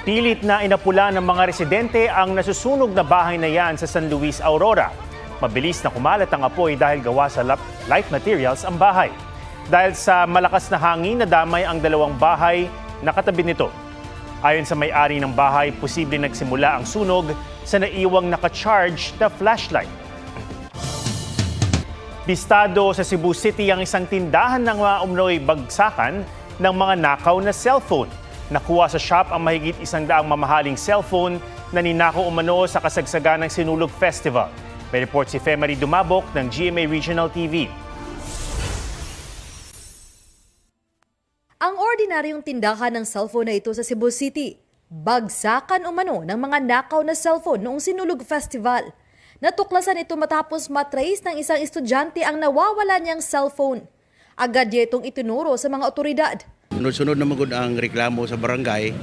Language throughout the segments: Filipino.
Pilit na inapula ng mga residente ang nasusunog na bahay na yan sa San Luis, Aurora. Mabilis na kumalat ang apoy dahil gawa sa light materials ang bahay. Dahil sa malakas na hangin, nadamay ang dalawang bahay na katabi nito. Ayon sa may-ari ng bahay, posible nagsimula ang sunog sa naiwang naka-charge na flashlight. Bistado sa Cebu City ang isang tindahan ng mga umnoy bagsakan ng mga nakaw na cellphone. Nakuha sa shop ang mahigit 100 mamahaling cellphone na ninakaw umano sa kasagsagan ng Sinulog Festival. May report si Femari Dumabok ng GMA Regional TV. Ang ordinaryong tindahan ng cellphone na ito sa Cebu City. Bagsakan umano ng mga nakaw na cellphone noong Sinulog Festival. Natuklasan ito matapos matrace ng isang estudyante ang nawawala niyang cellphone. Agad niya itong itinuro sa mga otoridad. Sunod-sunod na magud ang reklamo sa barangay,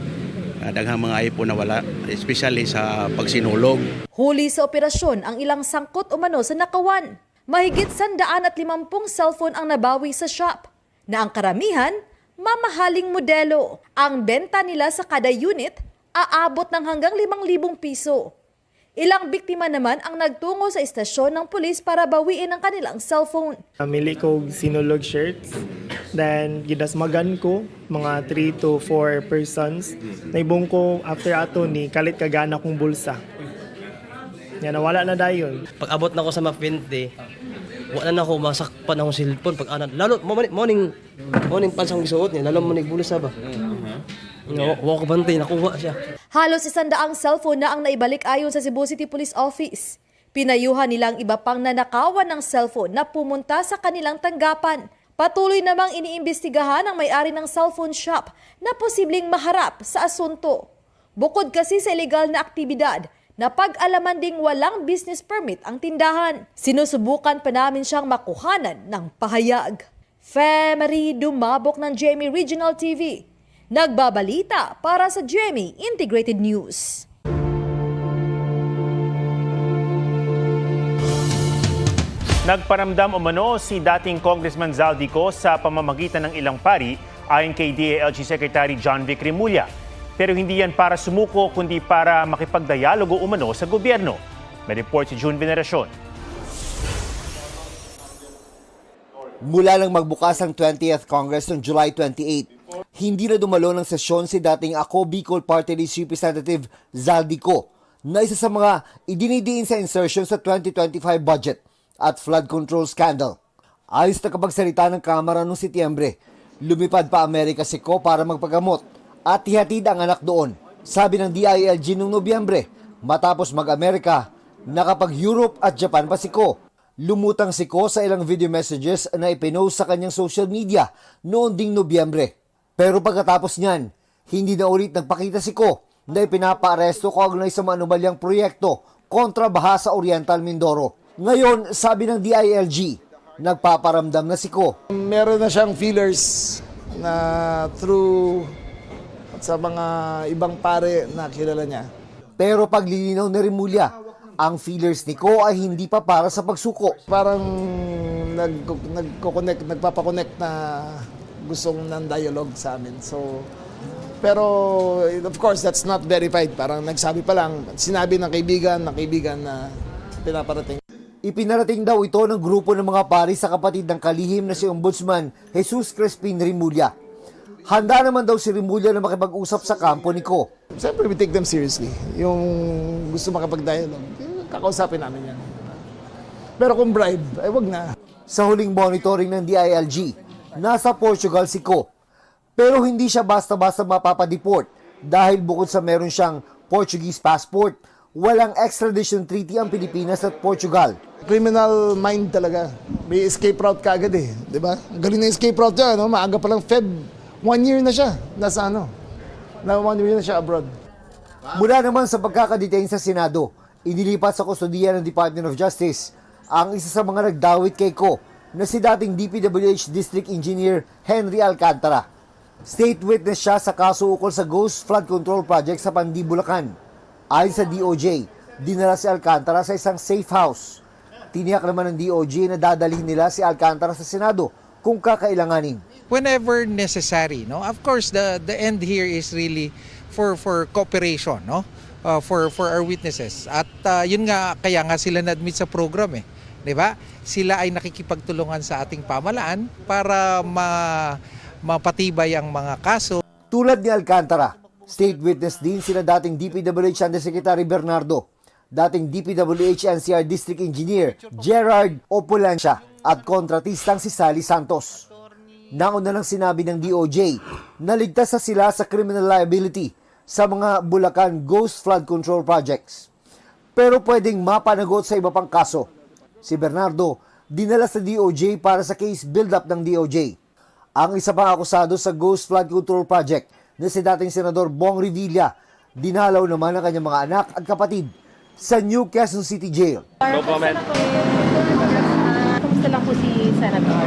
daghang mga iPhone na wala, especially sa pagsinulog. Huli sa operasyon ang ilang sangkot umano sa nakawan. Mahigit 150 cellphone ang nabawi sa shop, na ang karamihan, mamahaling modelo. Ang benta nila sa kada unit, aabot ng hanggang 5,000 piso. Ilang biktima naman ang nagtungo sa istasyon ng pulis para bawiin ang kanilang cellphone. Mili ko sinulog shirts, then gidasmagan ko mga 3 to 4 persons. Naibong ko after ato ni kalit kagana kong bulsa. Yan, nawala na dayon. Pag abot na ako sa mapinte, wala na ako masakpan akong cellphone. Pag anan, lalo, morning pansang gisuot niya, lalo mo nagbulis na ba? Huwag ko bantay, nakuha siya. Halos 100 cellphone na ang naibalik ayon sa Cebu City Police Office. Pinayuhan nilang iba pang nanakawan ng cellphone na pumunta sa kanilang tanggapan. Patuloy namang iniimbestigahan ang may-ari ng cellphone shop na posibleng maharap sa asunto. Bukod kasi sa illegal na aktibidad, napag-alaman ding walang business permit ang tindahan. Sinusubukan pa namin siyang makuhanan ng pahayag. Femari Dumabok ng GMA Regional TV. Nagbabalita para sa GMA Integrated News. Nagparamdam umano si dating Congressman Zaldico sa pamamagitan ng ilang pari ayon kay DILG Secretary John Vic Remulla. Pero hindi yan para sumuko kundi para makipagdialogo umano sa gobyerno. May report si June Veneracion. Mula lang magbukas ang 20th Congress noong July 28, hindi na dumalo ng sesyon si dating Ako Bicol Party List Representative Zaldico na isa sa mga idinidiin sa insertion sa 2025 budget at flood control scandal. Ayos na kapagsalita ng Kamara noong Setyembre, lumipad pa Amerika si Ko para magpagamot at ihatid ang anak doon. Sabi ng DILG noong Nobyembre, matapos mag-Amerika, nakapag-Europe at Japan pa si Ko. Lumutang si Ko sa ilang video messages na ipinost sa kanyang social media noong ding Nobyembre. Pero pagkatapos niyan, hindi na ulit nagpakita si Ko na ipinapa-aresto kaugnay sa mga anomalyang proyekto kontra baha sa Oriental Mindoro. Ngayon, sabi ng DILG, nagpaparamdam na si Ko. Meron na siyang feelers na through sa mga ibang pare na kilala niya. Pero paglilinaw ni Remulla, ang feelers ni Ko ay hindi pa para sa pagsuko. Parang nagpapakonect na gustong ng dialogue sa amin. So, pero of course, that's not verified. Parang nagsabi pa lang, sinabi ng kaibigan na pinaparating. Ipinarating daw ito ng grupo ng mga pari sa kapatid ng kalihim na si Ombudsman Jesus Crespin Remulla. Handa naman daw si Remulla na makipag-usap sa kampo ni Ko. Siyempre, we take them seriously. Yung gusto makapag-dialogue, kakausapin namin yan. Pero kung bribe, ay wag na. Sa huling monitoring ng DILG, nasa Portugal si Ko. Pero hindi siya basta-basta mapapadeport dahil bukod sa meron siyang Portuguese passport, walang extradition treaty ang Pilipinas at Portugal. Criminal mind talaga. May escape route kaagad eh. Di ba? Ang galing na escape route niya. No? Maaga pa lang Feb. 1 year na siya. Nasa ano? Na 1 year na siya abroad. Mula naman sa pagkakadetain sa Senado, inilipat sa kustodiya ng Department of Justice ang isa sa mga nagdawit kay Ko na si dating DPWH District Engineer Henry Alcantara. State witness siya sa kaso ukol sa Ghost Flood Control Project sa Pandi, Bulacan. Ayon sa DOJ, dinala si Alcantara sa isang safe house. Tiniyak naman ng DOJ na dadalhin nila si Alcantara sa Senado kung kakailanganin. Whenever necessary, no? Of course, the end here is really for cooperation, no? For our witnesses. At yun nga, kaya nga sila na-admit sa program eh. 'Di ba? Sila ay nakikipagtulungan sa ating pamahalaan para mapatibay ang mga kaso. Tulad ni Alcantara, state witness din sina dating DPWH Undersecretary Bernardo, dating DPWH NCR District Engineer Gerard Opolancia at kontratistang si Sally Santos. Nauna lang sinabi ng DOJ na ligtas na sila sa criminal liability sa mga Bulacan Ghost Flood Control Projects. Pero pwedeng mapanagot sa iba pang kaso. Si Bernardo dinala sa DOJ para sa case build-up ng DOJ. Ang isa pang akusado sa Ghost Flood Control Project na si dating Senador Bong Revilla, dinalaw naman ang kanyang mga anak at kapatid sa New Quezon City Jail. No comment. Kumusta lang po si Senator?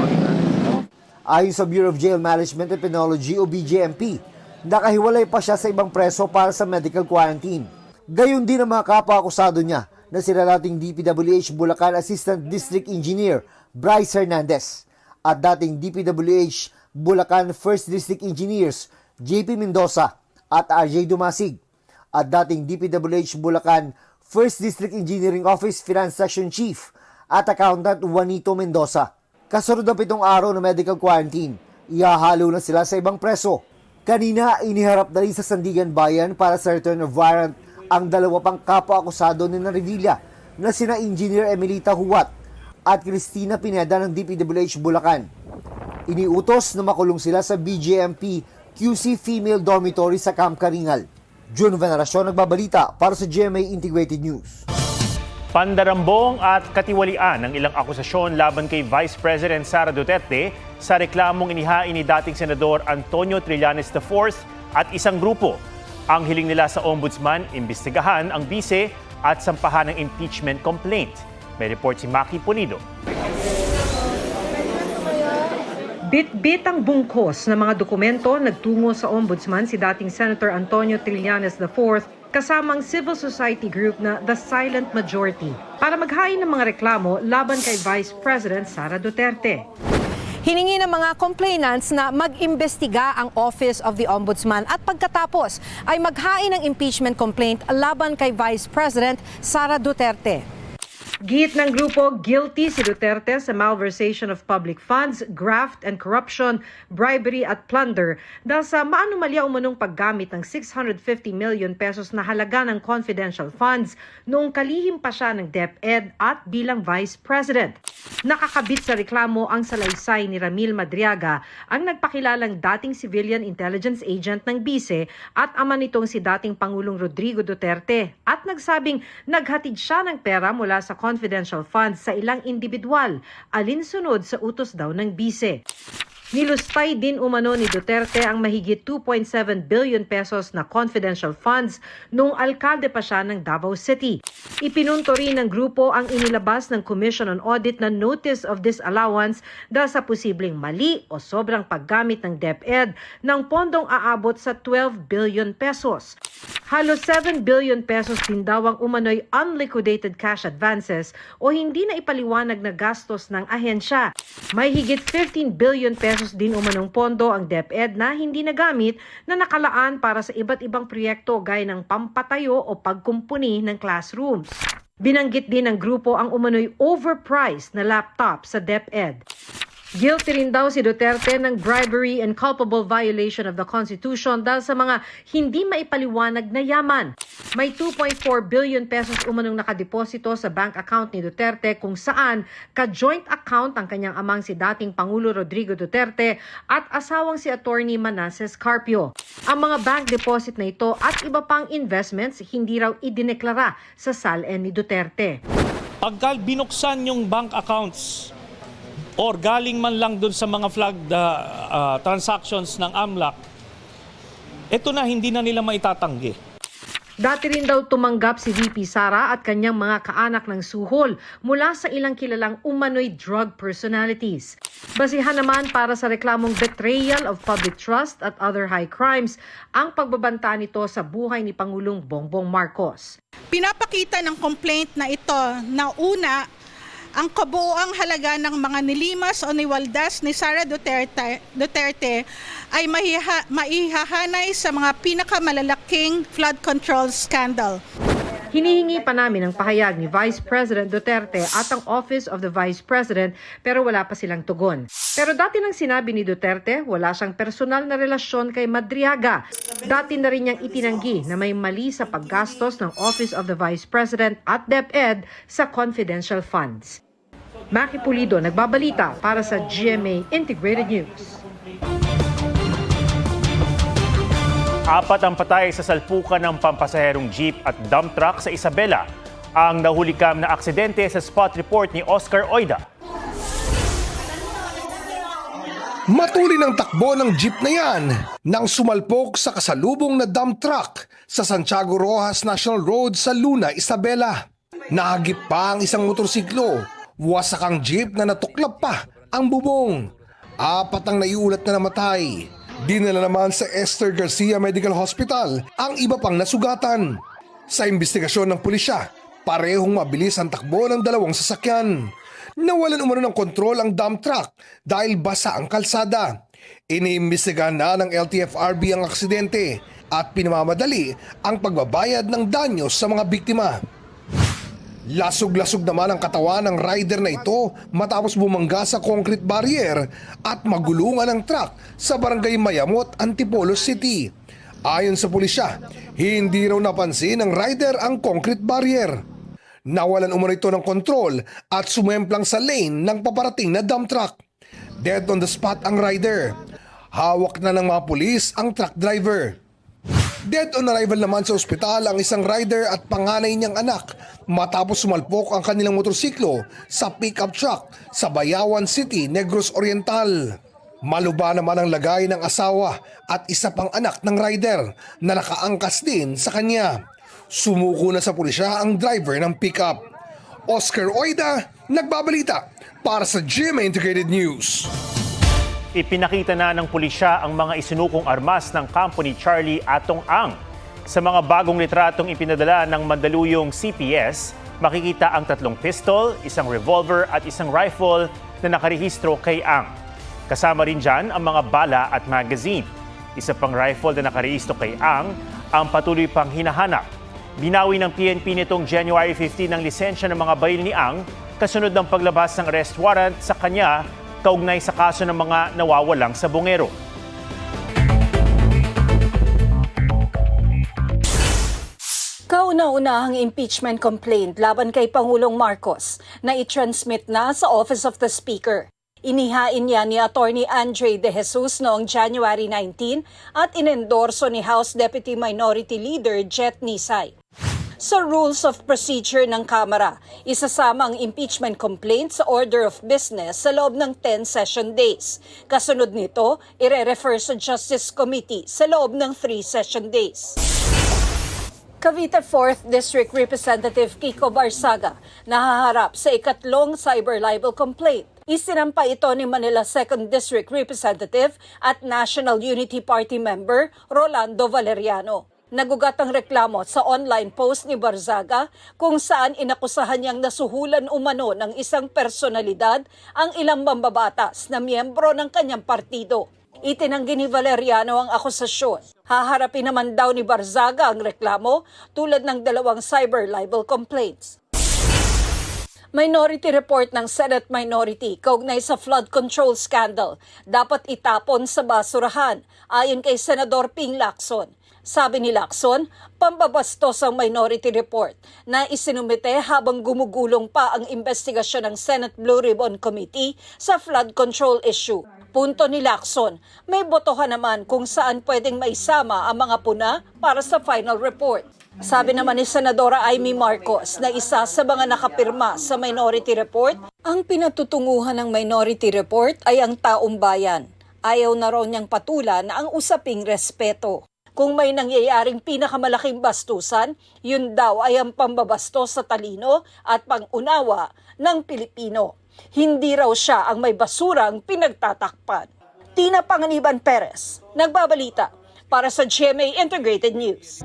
Ayon sa Bureau of Jail Management and Penology o BJMP, nakahiwalay pa siya sa ibang preso para sa medical quarantine. Gayon din ang mga kapwa-akusado niya na sila dating DPWH Bulacan Assistant District Engineer Bryce Hernandez at dating DPWH Bulacan 1st District Engineers JP Mendoza at RJ Dumasig at dating DPWH Bulacan 1st District Engineering Office Finance Section Chief at Accountant Juanito Mendoza. Kasunod ng 7 araw na medical quarantine, ihahalo na sila sa ibang preso. Kanina, iniharap na rin sa Sandigan Bayan para sa return of warrant ang dalawa pang kapwa-akusado ni Revilla na sina Engineer Emilita Huwat at Cristina Pineda ng DPWH Bulacan. Iniutos na makulong sila sa BJMP QC Female Dormitory sa Camp Karingal. June Veneracion nagbabalita para sa GMA Integrated News. Pandarambong at katiwalian ang ilang akusasyon laban kay Vice President Sara Duterte sa reklamong inihain ni dating Senador Antonio Trillanes IV at isang grupo. Ang hiling nila sa Ombudsman, imbestigahan ang bise at sampahan ng impeachment complaint. May report si Maki Pulido. Bit-bit ang bungkos ng mga dokumento nagtungo sa Ombudsman si dating Senator Antonio Trillanes IV kasamang civil society group na The Silent Majority para maghain ng mga reklamo laban kay Vice President Sara Duterte. Hiningi ng mga complainants na mag-imbestiga ang Office of the Ombudsman at pagkatapos ay maghain ng impeachment complaint laban kay Vice President Sara Duterte. Git ng grupo, guilty si Duterte sa malversation of public funds, graft and corruption, bribery at plunder dahil sa maanumalya umanong paggamit ng 650 million pesos na halaga ng confidential funds noong kalihim pa siya ng DepEd at bilang Vice President. Nakakabit sa reklamo ang salaysay ni Ramil Madriaga, ang nagpakilalang dating civilian intelligence agent ng BICE at ama nitong si dating Pangulong Rodrigo Duterte at nagsabing naghatid siya ng pera mula sa confidential funds sa ilang individual, alinsunod sa utos daw ng BICE. Nilustay din umano ni Duterte ang mahigit 2.7 billion pesos na confidential funds noong alkalde pa siya ng Davao City. Ipinunto rin ng grupo ang inilabas ng Commission on Audit na notice of disallowance dahil sa posibleng mali o sobrang paggamit ng DepEd ng pondong aabot sa 12 billion pesos. Halos 7 billion pesos din daw ang umano'y unliquidated cash advances o hindi na ipaliwanag na gastos ng ahensya. May higit 15 billion pesos din umanong pondo ang DepEd na hindi nagamit na nakalaan para sa iba't ibang proyekto gaya ng pampatayo o pagkumpuni ng classrooms. Binanggit din ng grupo ang umano'y overpriced na laptop sa DepEd. Guilty rin daw si Duterte ng bribery and culpable violation of the Constitution dahil sa mga hindi maipaliwanag na yaman. May 2.4 billion pesos umanong nakadeposito sa bank account ni Duterte kung saan ka-joint account ang kanyang amang si dating Pangulo Rodrigo Duterte at asawang si Attorney Manasseh Carpio. Ang mga bank deposit na ito at iba pang investments hindi raw idineklara sa SALN ni Duterte. Pagka binuksan yung bank accounts or galing man lang dun sa mga flagged transactions ng AMLAC, ito na hindi na nila maitatanggi. Dati rin daw tumanggap si VP Sara at kanyang mga kaanak ng suhol mula sa ilang kilalang umano'y drug personalities. Basihan naman para sa reklamong betrayal of public trust at other high crimes ang pagbabanta nito sa buhay ni Pangulong Bongbong Marcos. Pinapakita ng complaint na ito na una, ang kabuuang halaga ng mga nilimas o niwaldas ni Sara Duterte ay maihahanay sa mga pinakamalalaking flood control scandal. Hinihingi pa namin ang pahayag ni Vice President Duterte at ang Office of the Vice President pero wala pa silang tugon. Pero dati nang sinabi ni Duterte, wala siyang personal na relasyon kay Madriaga. Dati na rin niyang itinanggi na may mali sa paggastos ng Office of the Vice President at DepEd sa confidential funds. Maki Pulido, nagbabalita para sa GMA Integrated News. 4 ang patay sa salpukan ng pampasaherong jeep at dump truck sa Isabela. Ang nahulikam na aksidente sa spot report ni Oscar Oida. Matuloy ng takbo ng jeep na yan nang sumalpok sa kasalubong na dump truck sa Santiago Rojas National Road sa Luna, Isabela. Nahagip pa ang isang motorsiklo. Wasak ang jeep na natuklap pa ang bubong. 4 ang naiulat na namatay. Dinala naman sa Esther Garcia Medical Hospital ang iba pang nasugatan. Sa investigasyon ng pulisya, parehong mabilis ang takbo ng 2 sasakyan. Nawalan umano ng kontrol ang dump truck dahil basa ang kalsada. Iniimbestigahan na ng LTFRB ang aksidente at pinamamadali ang pagbabayad ng danyo sa mga biktima. Lasog-lasog naman ang katawan ng rider na ito matapos bumangga sa concrete barrier at magulungan ng truck sa barangay Mayamot, Antipolo City. Ayon sa pulisya, hindi raw napansin ng rider ang concrete barrier. Nawalan umano ito ng kontrol at sumemplang sa lane ng paparating na dump truck. Dead on the spot ang rider. Hawak na ng mga pulis ang truck driver. Dead on arrival naman sa ospital ang isang rider at panganay niyang anak matapos sumalpok ang kanilang motorsiklo sa pickup truck sa Bayawan City, Negros Oriental. Maluba naman ang lagay ng asawa at isa pang anak ng rider na nakaangkas din sa kanya. Sumuko na sa pulisya ang driver ng pickup. Oscar Oida, nagbabalita para sa GMA Integrated News. Ipinakita na ng pulisya ang mga isinukong armas ng kampo ni Charlie Atong Ang. Sa mga bagong litratong ipinadala ng Mandaluyong CPS, makikita ang 3 pistol, 1 revolver at 1 rifle na nakarehistro kay Ang. Kasama rin dyan ang mga bala at magazine. Isa pang rifle na nakarehistro kay Ang patuloy pang hinahanap. Binawi ng PNP nitong January 15 ang lisensya ng mga baril ni Ang kasunod ng paglabas ng arrest warrant sa kanya kaugnay sa kaso ng mga nawawalang sabongero. Kauna-unahang impeachment complaint laban kay Pangulong Marcos na i-transmit na sa Office of the Speaker. Inihain niya ni Attorney Andre De Jesus noong January 19 at inendorso ni House Deputy Minority Leader Jet Nisay. Sa Rules of Procedure ng Kamara, isasama ang impeachment complaint sa order of business sa loob ng 10 session days. Kasunod nito, ire-refer sa Justice Committee sa loob ng 3 session days. Cavite 4th District Representative Kiko Barsaga nahaharap sa ikatlong cyber libel complaint. Isinampa ito ni Manila 2nd District Representative at National Unity Party member Rolando Valeriano. Nagugat ang reklamo sa online post ni Barzaga kung saan inakusahan niyang nasuhulan umano ng isang personalidad ang ilang mambabatas na miyembro ng kanyang partido. Itinanggi ni Valeriano ang akusasyon. Haharapin naman daw ni Barzaga ang reklamo tulad ng 2 cyber libel complaints. Minority report ng Senate Minority kaugnay sa flood control scandal dapat itapon sa basurahan ayon kay Senador Ping Lacson. Sabi ni Lacson, pambabastos ang minority report na isinumite habang gumugulong pa ang investigasyon ng Senate Blue Ribbon Committee sa flood control issue. Punto ni Lacson, may botohan naman kung saan pwedeng maisama ang mga puna para sa final report. Sabi naman ni Senadora Amy Marcos na isa sa mga nakapirma sa minority report, ang pinatutunguhan ng minority report ay ang taong bayan. Ayaw na raw niyang patulan ang usaping respeto. Kung may nangyayaring pinakamalaking bastusan, yun daw ay ang pambabastos sa talino at pangunawa ng Pilipino. Hindi raw siya ang may basurang pinagtatakpan. Tina Panganiban Perez, nagbabalita para sa GMA Integrated News.